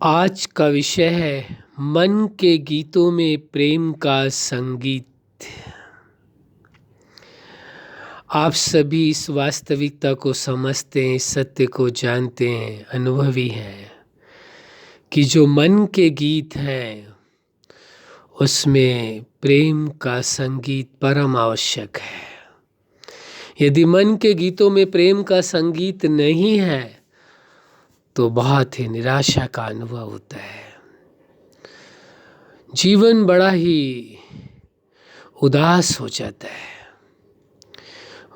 आज का विषय है मन के गीतों में प्रेम का संगीत। आप सभी इस वास्तविकता को समझते हैं, इस सत्य को जानते हैं, अनुभवी हैं कि जो मन के गीत हैं उसमें प्रेम का संगीत परम आवश्यक है। यदि मन के गीतों में प्रेम का संगीत नहीं है तो बहुत ही निराशा का अनुभव होता है। जीवन बड़ा ही उदास हो जाता है।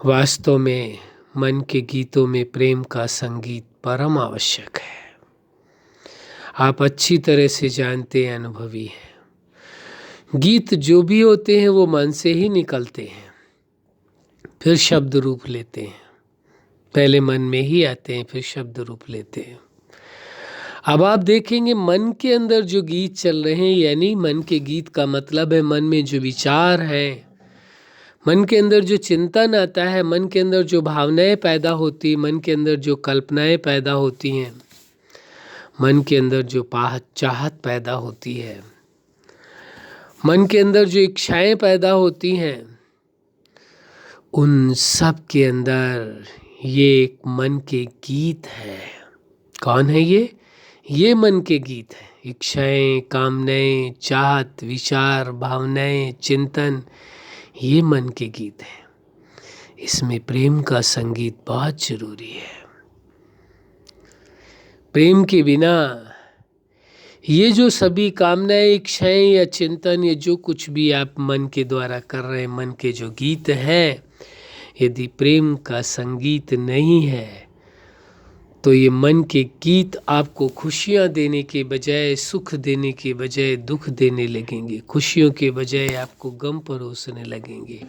वास्तव में मन के गीतों में प्रेम का संगीत परम आवश्यक है। आप अच्छी तरह से जानते हैं, अनुभवी हैं। गीत जो भी होते हैं वो मन से ही निकलते हैं, फिर शब्द रूप लेते हैं। पहले मन में ही आते हैं, फिर शब्द रूप लेते हैं। अब आप देखेंगे मन के अंदर जो गीत चल रहे हैं, यानी मन के गीत का मतलब है मन में जो विचार है, मन के अंदर जो चिंतन आता है, मन के अंदर जो भावनाएं पैदा होती, मन के अंदर जो कल्पनाएं पैदा होती हैं, मन के अंदर जो चाहत पैदा होती है, मन के अंदर जो इच्छाएं पैदा होती हैं, उन सब के अंदर ये एक मन के गीत है। कौन है ये मन के गीत है। इच्छाएं, कामनाएं, चाहत, विचार, भावनाएं, चिंतन, ये मन के गीत हैं। इसमें प्रेम का संगीत बहुत जरूरी है। प्रेम के बिना ये जो सभी कामनाएं, इच्छाएं या चिंतन, ये जो कुछ भी आप मन के द्वारा कर रहे हैं, मन के जो गीत हैं, यदि प्रेम का संगीत नहीं है तो ये मन के गीत आपको खुशियाँ देने के बजाय, सुख देने के बजाय दुख देने लगेंगे। खुशियों के बजाय आपको गम परोसने लगेंगे।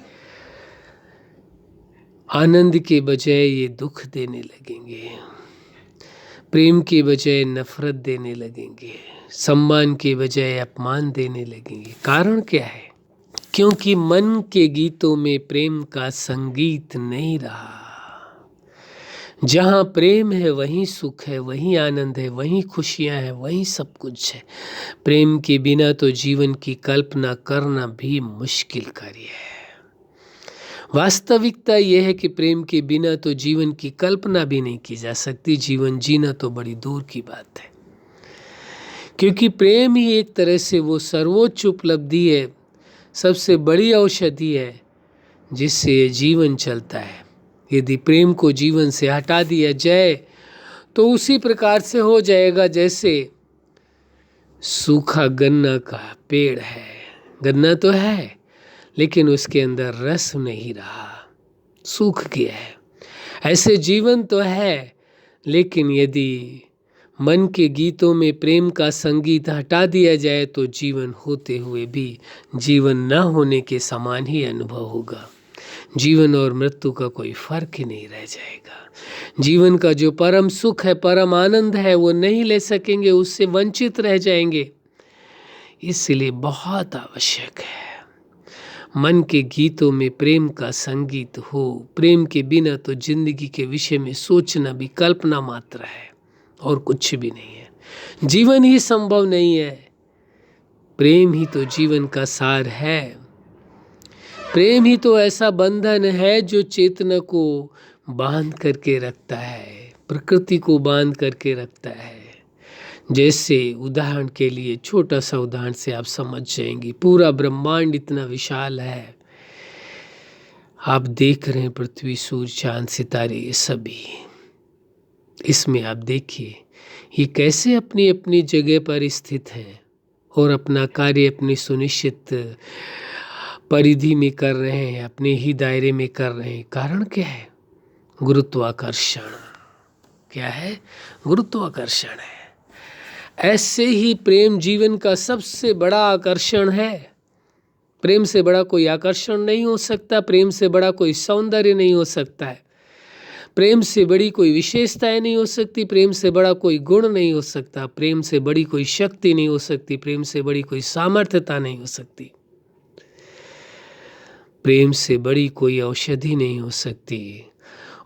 आनंद के बजाय ये दुख देने लगेंगे। प्रेम के बजाय नफरत देने लगेंगे। सम्मान के बजाय अपमान देने लगेंगे। कारण क्या है? क्योंकि मन के गीतों में प्रेम का संगीत नहीं रहा। जहाँ प्रेम है वहीं सुख है, वहीं आनंद है, वहीं खुशियाँ हैं, वहीं सब कुछ है। प्रेम के बिना तो जीवन की कल्पना करना भी मुश्किल कार्य है। वास्तविकता यह है कि प्रेम के बिना तो जीवन की कल्पना भी नहीं की जा सकती। जीवन जीना तो बड़ी दूर की बात है, क्योंकि प्रेम ही एक तरह से वो सर्वोच्च उपलब्धि है, सबसे बड़ी औषधि है जिससे जीवन चलता है। यदि प्रेम को जीवन से हटा दिया जाए तो उसी प्रकार से हो जाएगा जैसे सूखा गन्ना का पेड़ है। गन्ना तो है लेकिन उसके अंदर रस नहीं रहा, सूख गया है। ऐसे जीवन तो है, लेकिन यदि मन के गीतों में प्रेम का संगीत हटा दिया जाए तो जीवन होते हुए भी जीवन न होने के समान ही अनुभव होगा। जीवन और मृत्यु का कोई फर्क ही नहीं रह जाएगा। जीवन का जो परम सुख है, परम आनंद है, वो नहीं ले सकेंगे, उससे वंचित रह जाएंगे। इसलिए बहुत आवश्यक है मन के गीतों में प्रेम का संगीत हो। प्रेम के बिना तो जिंदगी के विषय में सोचना भी कल्पना मात्र है और कुछ भी नहीं है। जीवन ही संभव नहीं है। प्रेम ही तो जीवन का सार है। प्रेम ही तो ऐसा बंधन है जो चेतना को बांध करके रखता है, प्रकृति को बांध करके रखता है। जैसे उदाहरण के लिए, छोटा सा उदाहरण से आप समझ जाएंगे। पूरा ब्रह्मांड इतना विशाल है, आप देख रहे हैं पृथ्वी, सूर्य, चांद, सितारे, ये सभी। इसमें आप देखिए ये कैसे अपनी अपनी जगह पर स्थित हैं और अपना कार्य अपनी सुनिश्चित परिधि में कर रहे हैं, अपने ही दायरे में कर रहे हैं। कारण क्या है? गुरुत्वाकर्षण। क्या है? गुरुत्वाकर्षण है। ऐसे ही प्रेम जीवन का सबसे बड़ा आकर्षण है। प्रेम से बड़ा कोई आकर्षण नहीं हो सकता। प्रेम से बड़ा कोई सौंदर्य नहीं हो सकता है। प्रेम से बड़ी कोई विशेषताएं नहीं हो सकती। प्रेम से बड़ा कोई गुण नहीं हो सकता। प्रेम से बड़ी कोई शक्ति नहीं हो सकती। प्रेम से बड़ी कोई सामर्थ्यता नहीं हो सकती। प्रेम से बड़ी कोई औषधि नहीं हो सकती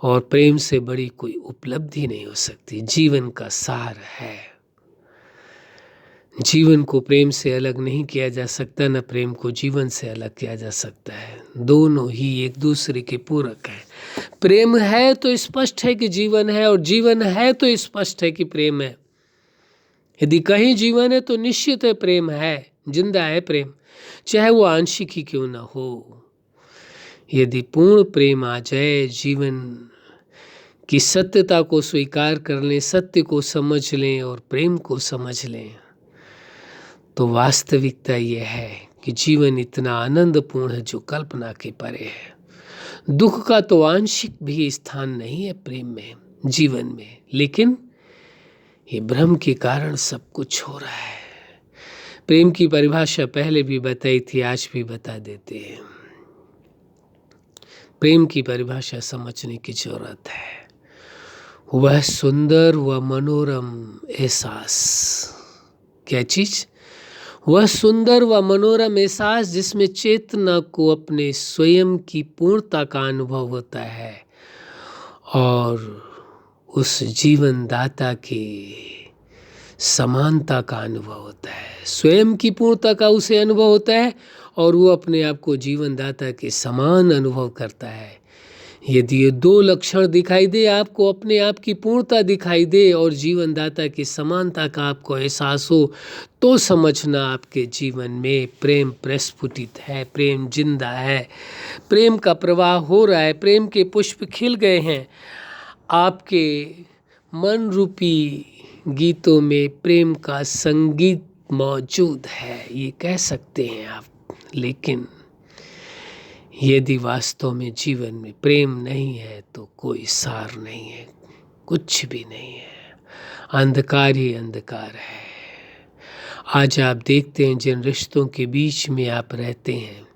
और प्रेम से बड़ी कोई उपलब्धि नहीं हो सकती। जीवन का सार है। जीवन को प्रेम से अलग नहीं किया जा सकता, न प्रेम को जीवन से अलग किया जा सकता है। दोनों ही एक दूसरे के पूरक हैं। प्रेम है तो स्पष्ट है कि जीवन है, और जीवन है तो स्पष्ट है कि प्रेम है। यदि कहीं जीवन है तो निश्चित है प्रेम है, जिंदा है प्रेम, चाहे वो आंशिक ही क्यों ना हो। यदि पूर्ण प्रेम आ जाए, जीवन की सत्यता को स्वीकार कर लें, सत्य को समझ लें और प्रेम को समझ लें, तो वास्तविकता यह है कि जीवन इतना आनंदपूर्ण है जो कल्पना के परे है। दुख का तो आंशिक भी स्थान नहीं है प्रेम में, जीवन में, लेकिन ये भ्रम के कारण सब कुछ हो रहा है। प्रेम की परिभाषा पहले भी बताई थी, आज भी बता देते हैं। प्रेम की परिभाषा समझने की जरूरत है। वह सुंदर व मनोरम एहसास, क्या चीज? वह सुंदर व मनोरम एहसास जिसमें चेतना को अपने स्वयं की पूर्णता का अनुभव होता है और उस जीवन दाता की समानता का अनुभव होता है। स्वयं की पूर्णता का उसे अनुभव होता है और वो अपने आप को जीवन दाता के समान अनुभव करता है। यदि ये दो लक्षण दिखाई दे आपको, अपने आप की पूर्णता दिखाई दे और जीवन दाता की समानता का आपको एहसास हो, तो समझना आपके जीवन में प्रेम प्रस्फुटित है, प्रेम जिंदा है, प्रेम का प्रवाह हो रहा है, प्रेम के पुष्प खिल गए हैं। आपके मन रूपी गीतों में प्रेम का संगीत मौजूद है, ये कह सकते हैं आप। लेकिन यदि वास्तव में जीवन में प्रेम नहीं है तो कोई सार नहीं है, कुछ भी नहीं है, अंधकार ही अंधकार है। आज आप देखते हैं जिन रिश्तों के बीच में आप रहते हैं,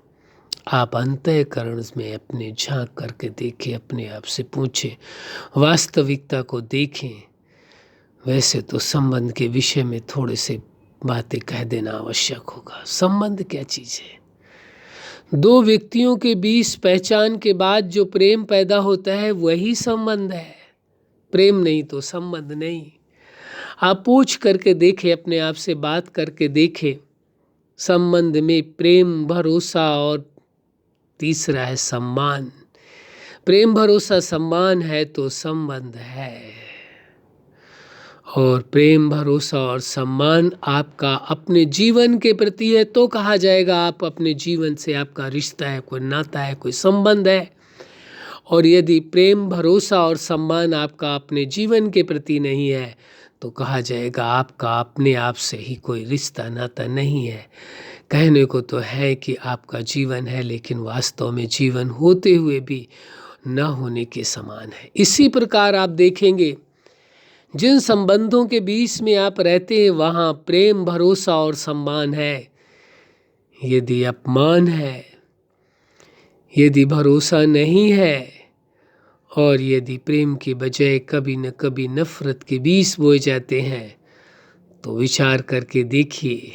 आप अंतःकरण में अपने झांक करके देखें, अपने आप से पूछें, वास्तविकता को देखें। वैसे तो संबंध के विषय में थोड़े से बातें कह देना आवश्यक होगा। संबंध क्या चीज़ है? दो व्यक्तियों के बीच पहचान के बाद जो प्रेम पैदा होता है वही संबंध है। प्रेम नहीं तो संबंध नहीं। आप पूछ करके देखें, अपने आप से बात करके देखें। संबंध में प्रेम, भरोसा और तीसरा है सम्मान। प्रेम, भरोसा, सम्मान है तो संबंध है। और प्रेम, भरोसा और सम्मान आपका अपने जीवन के प्रति है तो कहा जाएगा आप अपने जीवन से आपका रिश्ता है, कोई नाता है, कोई संबंध है। और यदि प्रेम, भरोसा और सम्मान आपका अपने जीवन के प्रति नहीं है तो कहा जाएगा आपका अपने आप से ही कोई रिश्ता नाता नहीं है। कहने को तो है कि आपका जीवन है, लेकिन वास्तव में जीवन होते हुए भी न होने के समान है। इसी प्रकार आप देखेंगे जिन संबंधों के बीच में आप रहते हैं वहाँ प्रेम, भरोसा और सम्मान है। यदि अपमान है, यदि भरोसा नहीं है और यदि प्रेम के बजाय कभी न कभी नफरत के बीज बोए जाते हैं, तो विचार करके देखिए,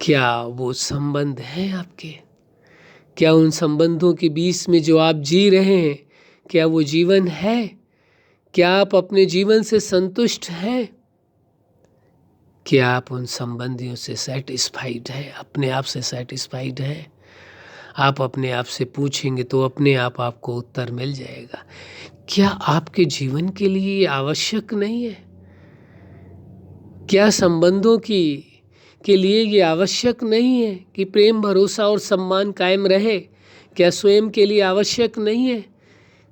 क्या वो संबंध हैं आपके? क्या उन संबंधों के बीच में जो आप जी रहे हैं, क्या वो जीवन है? क्या आप अपने जीवन से संतुष्ट हैं? क्या आप उन संबंधियों से सेटिस्फाइड हैं, अपने आप से सेटिस्फाइड हैं? आप अपने आप से पूछेंगे तो अपने आप आपको उत्तर मिल जाएगा। क्या आपके जीवन के लिए ये आवश्यक नहीं है? क्या संबंधों के लिए ये आवश्यक नहीं है कि प्रेम, भरोसा और सम्मान कायम रहे? क्या स्वयं के लिए आवश्यक नहीं है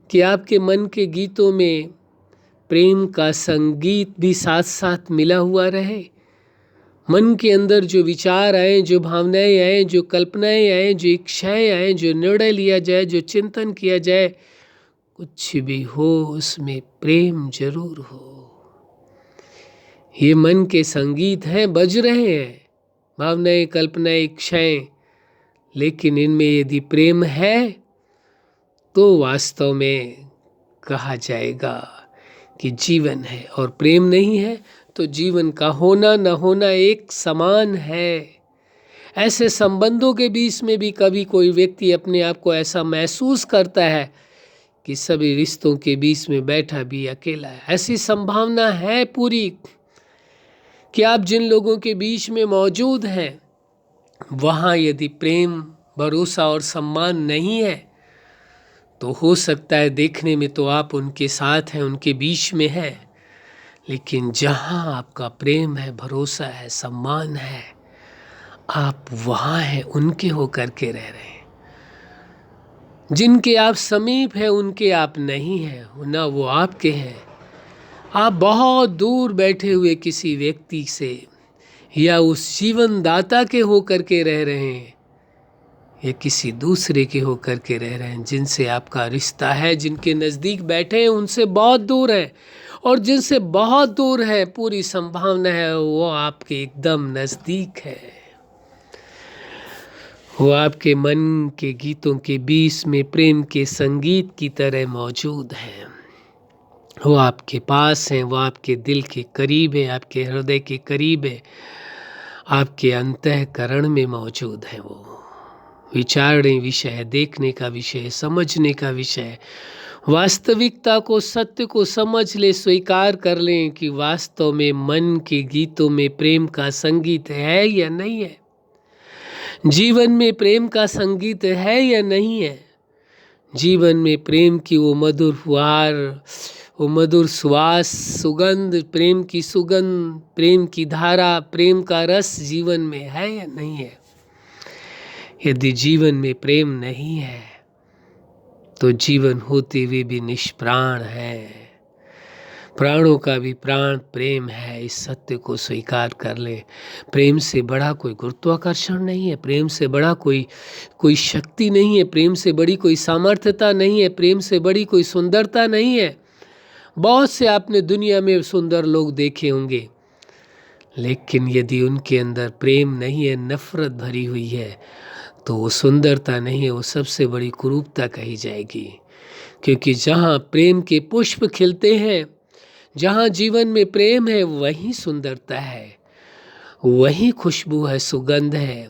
कि आपके मन के गीतों में प्रेम का संगीत भी साथ साथ मिला हुआ रहे? मन के अंदर जो विचार आए, जो भावनाएं आए, जो कल्पनाएं आए, जो इच्छाएं आए, जो निर्णय लिया जाए, जो चिंतन किया जाए, कुछ भी हो उसमें प्रेम जरूर हो। ये मन के संगीत हैं, बज रहे हैं, भावनाएं, कल्पनाएं, इच्छाएं, लेकिन इनमें यदि प्रेम है तो वास्तव में कहा जाएगा कि जीवन है। और प्रेम नहीं है तो जीवन का होना न होना एक समान है। ऐसे संबंधों के बीच में भी कभी कोई व्यक्ति अपने आप को ऐसा महसूस करता है कि सभी रिश्तों के बीच में बैठा भी अकेला है। ऐसी संभावना है पूरी। कि आप जिन लोगों के बीच में मौजूद हैं वहाँ यदि प्रेम, भरोसा और सम्मान नहीं है तो हो सकता है देखने में तो आप उनके साथ हैं, उनके बीच में हैं, लेकिन जहाँ आपका प्रेम है, भरोसा है, सम्मान है, आप वहाँ हैं, उनके होकर के रह रहे हैं। जिनके आप समीप हैं उनके आप नहीं हैं, ना वो आपके हैं। आप बहुत दूर बैठे हुए किसी व्यक्ति से या उस जीवन दाता के होकर के रह रहे हैं या किसी दूसरे के होकर के रह रहे हैं। जिनसे आपका रिश्ता है, जिनके नज़दीक बैठे हैं उनसे बहुत दूर है, और जिनसे बहुत दूर है पूरी संभावना है वो आपके एकदम नज़दीक है। वो आपके मन के गीतों के बीच में प्रेम के संगीत की तरह मौजूद हैं। वो आपके पास हैं, वो आपके दिल के करीब है, आपके हृदय के करीब है, आपके अंतःकरण में मौजूद है। वो विचारने विषय है, देखने का विषय है, समझने का विषय है। वास्तविकता को, सत्य को समझ ले, स्वीकार कर लें कि वास्तव में मन के गीतों में प्रेम का संगीत है या नहीं है। जीवन में प्रेम का संगीत है या नहीं है। जीवन में प्रेम की वो मधुर फुहार, वो मधुर सुवास, सुगंध, प्रेम की सुगंध, प्रेम की धारा, प्रेम का रस जीवन में है या नहीं है। यदि जीवन में प्रेम नहीं है तो जीवन होते हुए भी निष्प्राण है। प्राणों का भी प्राण प्रेम है, इस सत्य को स्वीकार कर ले। प्रेम से बड़ा कोई गुरुत्वाकर्षण नहीं है, प्रेम से बड़ा कोई शक्ति नहीं है, प्रेम से बड़ी कोई सामर्थ्यता नहीं है, प्रेम से बड़ी कोई सुंदरता नहीं है। बहुत से आपने दुनिया में सुंदर लोग देखे होंगे, लेकिन यदि उनके अंदर प्रेम नहीं है, नफरत भरी हुई है, तो वो सुंदरता नहीं है, वो सबसे बड़ी कुरूपता कही जाएगी। क्योंकि जहाँ प्रेम के पुष्प खिलते हैं, जहाँ जीवन में प्रेम है, वहीं सुंदरता है, वहीं खुशबू है, सुगंध है,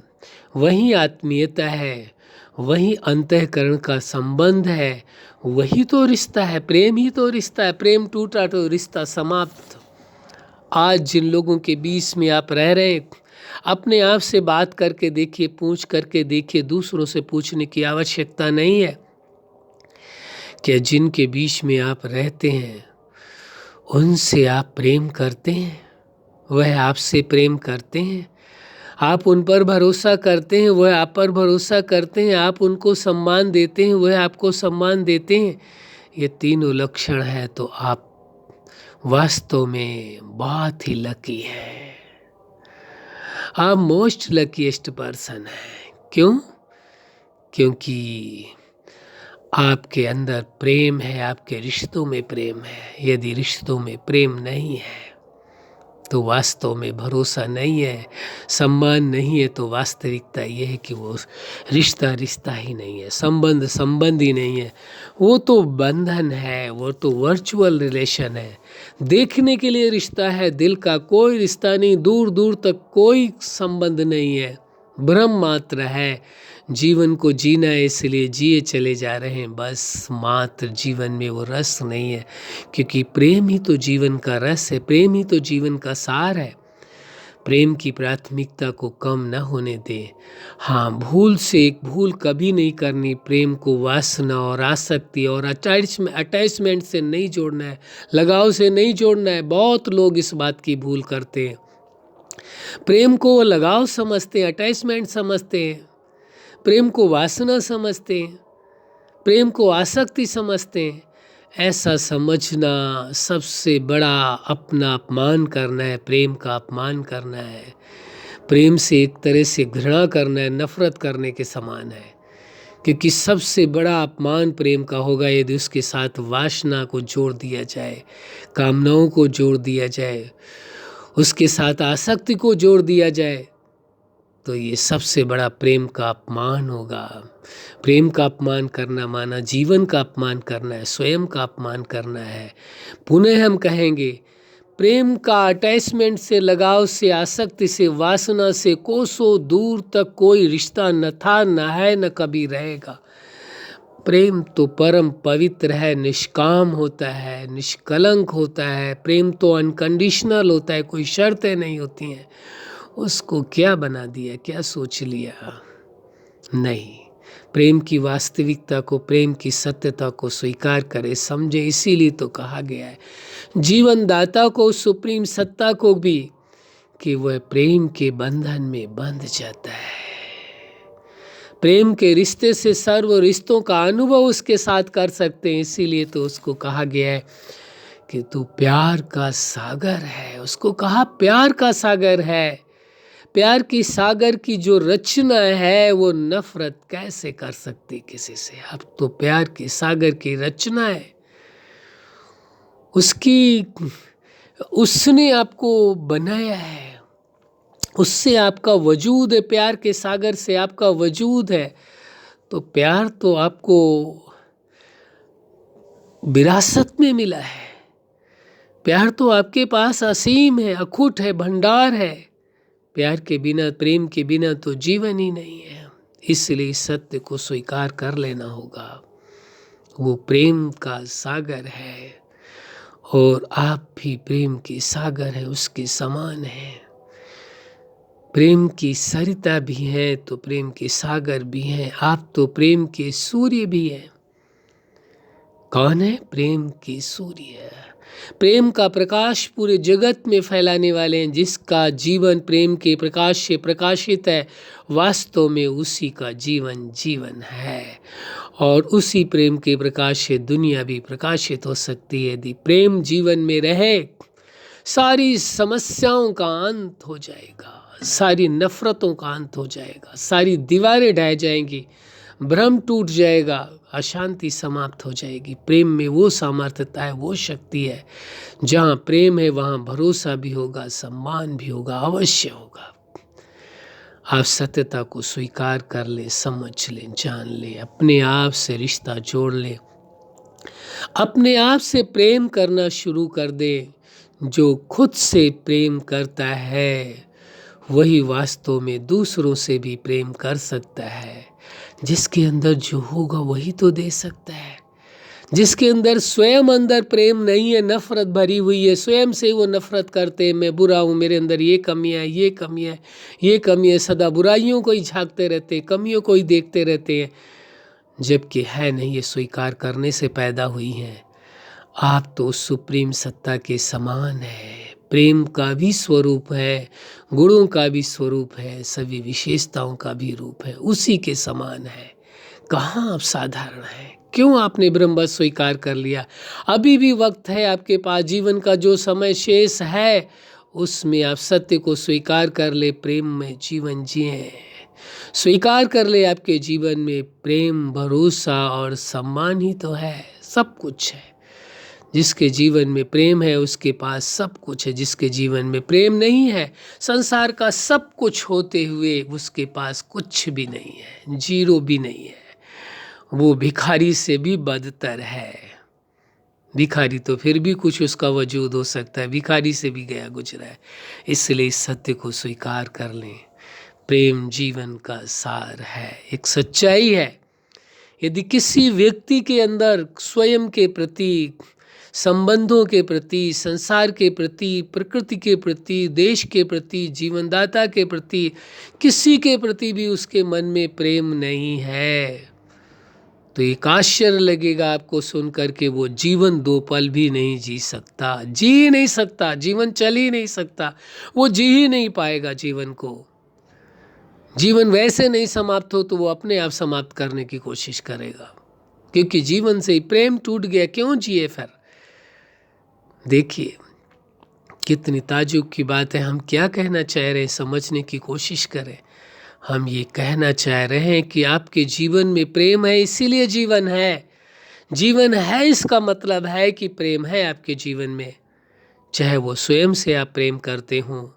वहीं आत्मीयता है, वहीं अंतःकरण का संबंध है, वही तो रिश्ता है। प्रेम ही तो रिश्ता है। प्रेम टूटा तो रिश्ता समाप्त। आज जिन लोगों के बीच में आप रह रहे, अपने आप से बात करके देखिए, पूछ करके देखिए, दूसरों से पूछने की आवश्यकता नहीं है। क्या जिनके बीच में आप रहते हैं उनसे आप प्रेम करते हैं? वह आपसे प्रेम करते हैं? आप उन पर भरोसा करते हैं, वह आप पर भरोसा करते हैं? आप उनको सम्मान देते हैं, वह आपको सम्मान देते हैं? ये तीनों लक्षण है तो आप वास्तव में बहुत ही लकी हैं। आप मोस्ट लकीएस्ट पर्सन हैं। क्यों? क्योंकि आपके अंदर प्रेम है, आपके रिश्तों में प्रेम है। यदि रिश्तों में प्रेम नहीं है तो वास्तव में भरोसा नहीं है, सम्मान नहीं है, तो वास्तविकता ये है कि वो रिश्ता ही नहीं है, संबंध ही नहीं है। वो तो बंधन है, वो तो वर्चुअल रिलेशन है। देखने के लिए रिश्ता है, दिल का कोई रिश्ता नहीं, दूर दूर तक कोई संबंध नहीं है, भ्रम मात्र है। जीवन को जीना है इसलिए जिए चले जा रहे हैं, बस मात्र जीवन में वो रस नहीं है। क्योंकि प्रेम ही तो जीवन का रस है, प्रेम ही तो जीवन का सार है। प्रेम की प्राथमिकता को कम न होने दे। हाँ, भूल से एक भूल कभी नहीं करनी। प्रेम को वासना और आसक्ति और अटैचमेंट से नहीं जोड़ना है, लगाव से नहीं जोड़ना है। बहुत लोग इस बात की भूल करते हैं। प्रेम को लगाव समझते हैं, अटैचमेंट समझते हैं, प्रेम को वासना समझते हैं, प्रेम को आसक्ति समझते हैं। ऐसा समझना सबसे बड़ा अपना अपमान करना है, प्रेम का अपमान करना है। प्रेम से एक तरह से घृणा करना है, नफरत करने के समान है। क्योंकि सबसे बड़ा अपमान प्रेम का होगा यदि उसके साथ वासना को जोड़ दिया जाए, कामनाओं को जोड़ दिया जाए, उसके साथ आसक्ति को जोड़ दिया जाए, तो ये सबसे बड़ा प्रेम का अपमान होगा। प्रेम का अपमान करना माना जीवन का अपमान करना है, स्वयं का अपमान करना है। पुनः हम कहेंगे, प्रेम का अटैचमेंट से, लगाव से, आसक्ति से, वासना से कोसों दूर तक कोई रिश्ता न था, न है, न कभी रहेगा। प्रेम तो परम पवित्र है, निष्काम होता है, निष्कलंक होता है। प्रेम तो अनकंडीशनल होता है, कोई शर्तें नहीं होती हैं। उसको क्या बना दिया, क्या सोच लिया? नहीं, प्रेम की वास्तविकता को, प्रेम की सत्यता को स्वीकार करे, समझे। इसीलिए तो कहा गया है जीवन दाता को, सुप्रीम सत्ता को भी, कि वह प्रेम के बंधन में बंध जाता है। प्रेम के रिश्ते से सर्व रिश्तों का अनुभव उसके साथ कर सकते हैं। इसीलिए तो उसको कहा गया है कि तू प्यार का सागर है। उसको कहा प्यार का सागर है। प्यार की सागर की जो रचना है वो नफरत कैसे कर सकती किसी से? अब तो प्यार की सागर की रचना है उसकी, उसने आपको बनाया है, उससे आपका वजूद है, प्यार के सागर से आपका वजूद है। तो प्यार तो आपको विरासत में मिला है। प्यार तो आपके पास असीम है, अखुट है, भंडार है। प्यार के बिना, प्रेम के बिना तो जीवन ही नहीं है। इसलिए इस सत्य को स्वीकार कर लेना होगा। वो प्रेम का सागर है और आप भी प्रेम के सागर है, उसके समान है। प्रेम की सरिता भी है तो प्रेम के सागर भी हैं। आप तो प्रेम के सूर्य भी हैं। कौन है? प्रेम के सूर्य। प्रेम का प्रकाश पूरे जगत में फैलाने वाले हैं। जिसका जीवन प्रेम के प्रकाश से प्रकाशित है, वास्तव में उसी का जीवन जीवन है। और उसी प्रेम के प्रकाश से दुनिया भी प्रकाशित हो सकती है। यदि प्रेम जीवन में रहे, सारी समस्याओं का अंत हो जाएगा, सारी नफरतों का अंत हो जाएगा, सारी दीवारें ढह जाएंगी, भ्रम टूट जाएगा, अशांति समाप्त हो जाएगी। प्रेम में वो सामर्थ्यता है, वो शक्ति है। जहाँ प्रेम है वहाँ भरोसा भी होगा, सम्मान भी होगा, अवश्य होगा। आप सत्यता को स्वीकार कर लें, समझ लें, जान लें, अपने आप से रिश्ता जोड़ लें, अपने आप से प्रेम करना शुरू कर दें। जो खुद से प्रेम करता है वही वास्तव में दूसरों से भी प्रेम कर सकता है। जिसके अंदर जो होगा वही तो दे सकता है। जिसके अंदर स्वयं अंदर प्रेम नहीं है, नफरत भरी हुई है, स्वयं से वो नफरत करते हैं, मैं बुरा हूँ, मेरे अंदर ये कमियाँ है, ये कमी है, ये कमी है, सदा बुराइयों को ही झांकते रहते हैं, कमियों को ही देखते रहते हैं, जबकि है नहीं। ये स्वीकार करने से पैदा हुई हैं। आप तो सुप्रीम सत्ता के समान है। प्रेम का भी स्वरूप है, गुणों का भी स्वरूप है, सभी विशेषताओं का भी रूप है, उसी के समान है। कहाँ आप साधारण हैं? क्यों आपने ब्रह्म स्वीकार कर लिया? अभी भी वक्त है आपके पास। जीवन का जो समय शेष है उसमें आप सत्य को स्वीकार कर ले, प्रेम में जीवन जिए। स्वीकार कर ले आपके जीवन में प्रेम, भरोसा और सम्मान ही तो है, सब कुछ है। जिसके जीवन में प्रेम है उसके पास सब कुछ है। जिसके जीवन में प्रेम नहीं है, संसार का सब कुछ होते हुए उसके पास कुछ भी नहीं है, जीरो भी नहीं है। वो भिखारी से भी बदतर है। भिखारी तो फिर भी कुछ उसका वजूद हो सकता है, भिखारी से भी गया गुजरा है। इसलिए इस सत्य को स्वीकार कर लें। प्रेम जीवन का सार है, एक सच्चाई है। यदि किसी व्यक्ति के अंदर स्वयं के प्रति, संबंधों के प्रति, संसार के प्रति, प्रकृति के प्रति, देश के प्रति, जीवनदाता के प्रति, किसी के प्रति भी उसके मन में प्रेम नहीं है, तो एक आश्चर्य लगेगा आपको सुनकर के वो जीवन दो पल भी नहीं जी सकता, जी ही नहीं सकता, जीवन चल ही नहीं सकता, वो जी ही नहीं पाएगा जीवन को। जीवन वैसे नहीं समाप्त हो तो वो अपने आप समाप्त करने की कोशिश करेगा, क्योंकि जीवन से ही प्रेम टूट गया, क्यों जिए फिर? देखिए कितनी ताज्जुब की बात है। हम क्या कहना चाह रहे हैं, समझने की कोशिश करें। हम ये कहना चाह रहे हैं कि आपके जीवन में प्रेम है, इसीलिए जीवन है। जीवन है इसका मतलब है कि प्रेम है आपके जीवन में। चाहे वो स्वयं से आप प्रेम करते हो,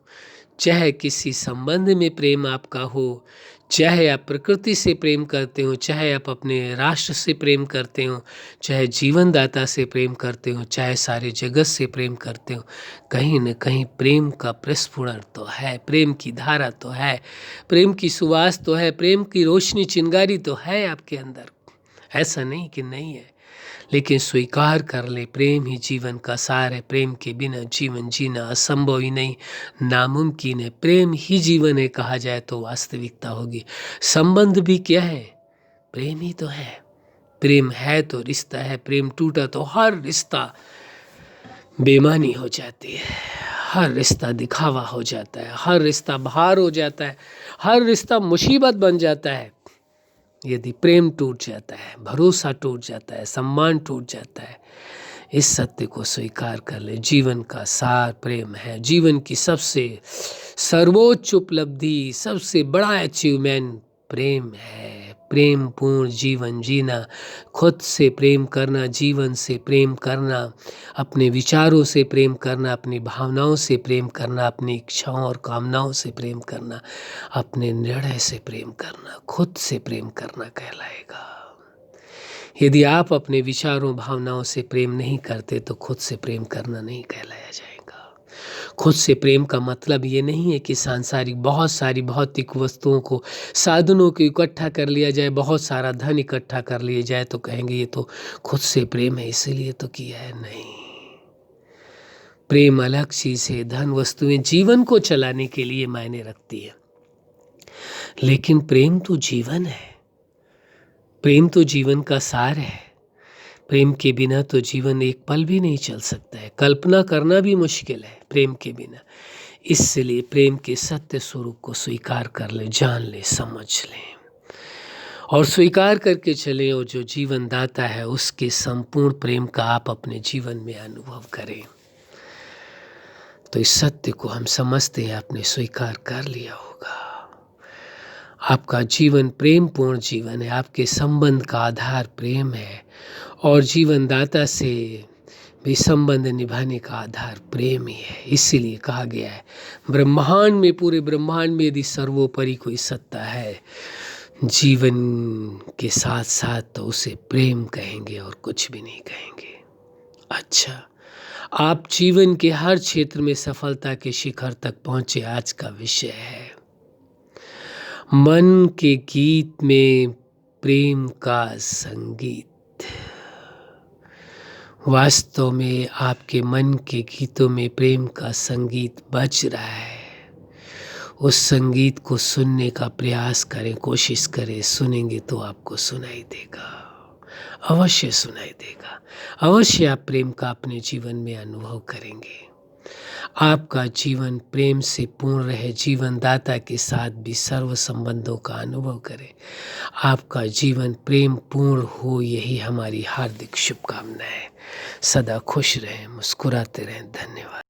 चाहे किसी संबंध में प्रेम आपका हो, चाहे आप प्रकृति से प्रेम करते हो, चाहे आप अपने राष्ट्र से प्रेम करते हो, चाहे जीवनदाता से प्रेम करते हो, चाहे सारे जगत से प्रेम करते हो, कहीं न कहीं प्रेम का प्रस्फुरण तो है, प्रेम की धारा तो है, प्रेम की सुवास तो है, प्रेम की रोशनी चिंगारी तो है आपके अंदर। ऐसा नहीं कि नहीं है, लेकिन स्वीकार कर ले प्रेम ही जीवन का सार है। प्रेम के बिना जीवन जीना असंभव ही नहीं, नामुमकिन है। प्रेम ही जीवन है कहा जाए तो वास्तविकता होगी। संबंध भी क्या है? प्रेम ही तो है। प्रेम है तो रिश्ता है, प्रेम टूटा तो हर रिश्ता बेईमानी हो जाती है, हर रिश्ता दिखावा हो जाता है, हर रिश्ता भार हो जाता है, हर रिश्ता मुसीबत बन जाता है। यदि प्रेम टूट जाता है, भरोसा टूट जाता है, सम्मान टूट जाता है, इस सत्य को स्वीकार कर ले। जीवन का सार प्रेम है। जीवन की सबसे सर्वोच्च उपलब्धि, सबसे बड़ा अचीवमेंट प्रेम है। प्रेम पूर्ण जीवन जीना, खुद से प्रेम करना, जीवन से प्रेम करना, अपने विचारों से प्रेम करना, अपनी भावनाओं से प्रेम करना, अपनी इच्छाओं और कामनाओं से प्रेम करना, अपने निर्णय से प्रेम करना, खुद से प्रेम करना कहलाएगा। यदि आप अपने विचारों भावनाओं से प्रेम नहीं करते तो खुद से प्रेम करना नहीं कहलाया जाएगा। खुद से प्रेम का मतलब ये नहीं है कि सांसारिक बहुत सारी भौतिक वस्तुओं को, साधनों को इकट्ठा कर लिया जाए, बहुत सारा धन इकट्ठा कर लिया जाए तो कहेंगे ये तो खुद से प्रेम है इसीलिए तो किया है। नहीं, प्रेम अलग चीज है। धन वस्तुएं जीवन को चलाने के लिए मायने रखती है, लेकिन प्रेम तो जीवन है। प्रेम तो जीवन का सार है। प्रेम के बिना तो जीवन एक पल भी नहीं चल सकता है। कल्पना करना भी मुश्किल है प्रेम के बिना। इसलिए प्रेम के सत्य स्वरूप को स्वीकार कर ले, जान ले, समझ ले और स्वीकार करके चले। और जो जीवन दाता है उसके संपूर्ण प्रेम का आप अपने जीवन में अनुभव करें। तो इस सत्य को हम समझते हैं, आपने स्वीकार कर लिया होगा। आपका जीवन प्रेम पूर्ण जीवन है। आपके संबंध का आधार प्रेम है और जीवन दाता से भी संबंध निभाने का आधार प्रेम ही है। इसीलिए कहा गया है ब्रह्मांड में, पूरे ब्रह्मांड में यदि सर्वोपरि कोई सत्ता है जीवन के साथ साथ तो उसे प्रेम कहेंगे और कुछ भी नहीं कहेंगे। अच्छा, आप जीवन के हर क्षेत्र में सफलता के शिखर तक पहुंचे। आज का विषय है मन के गीत में प्रेम का संगीत। वास्तव में आपके मन के गीतों में प्रेम का संगीत बज रहा है। उस संगीत को सुनने का प्रयास करें, कोशिश करें। सुनेंगे तो आपको सुनाई देगा, अवश्य सुनाई देगा। अवश्य आप प्रेम का अपने जीवन में अनुभव करेंगे। आपका जीवन प्रेम से पूर्ण रहे। जीवन दाता के साथ भी सर्व संबंधों का अनुभव करें। आपका जीवन प्रेम पूर्ण हो, यही हमारी हार्दिक शुभकामना है। सदा खुश रहें, मुस्कुराते रहें। धन्यवाद।